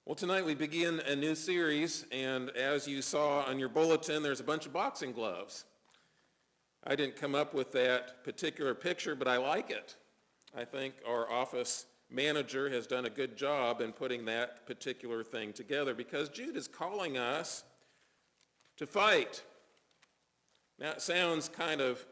Well, tonight we begin a new series, and as you saw on your bulletin, there's a bunch of boxing gloves. I didn't come up with that particular picture, but I like it. I think our office manager has done a good job in putting that particular thing together because Jude is calling us to fight. Now, it sounds kind of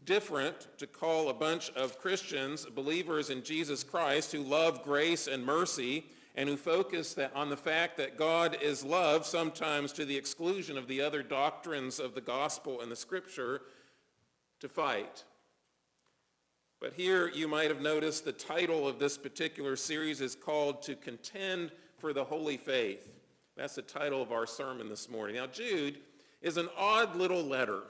different to call a bunch of Christians, believers in Jesus Christ, who love grace and mercy, and who focus on the fact that God is love, sometimes to the exclusion of the other doctrines of the gospel and the scripture, to fight. But here you might have noticed the title of this particular series is called To Contend for the Holy Faith. That's the title of our sermon this morning. Now, Jude is an odd little letter.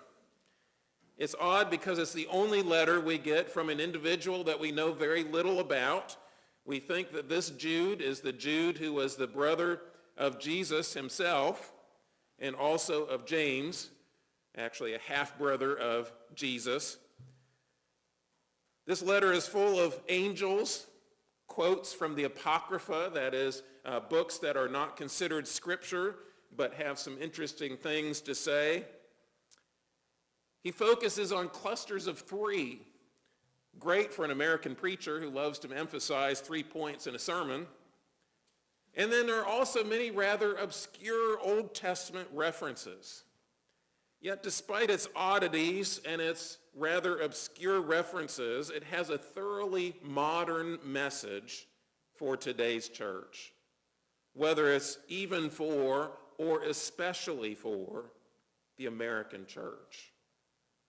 It's odd because it's the only letter we get from an individual that we know very little about. We think that this Jude is the Jude who was the brother of Jesus himself and also of James, actually a half-brother of Jesus. This letter is full of angels, quotes from the Apocrypha, that is, books that are not considered scripture but have some interesting things to say. He focuses on clusters of three. Great for an American preacher who loves to emphasize 3 points in a sermon. And then there are also many rather obscure Old Testament references. Yet despite its oddities and its rather obscure references, it has a thoroughly modern message for today's church, whether it's even for or especially for the American church.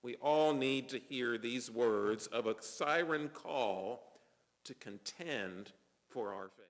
We all need to hear these words of a siren call to contend for our faith.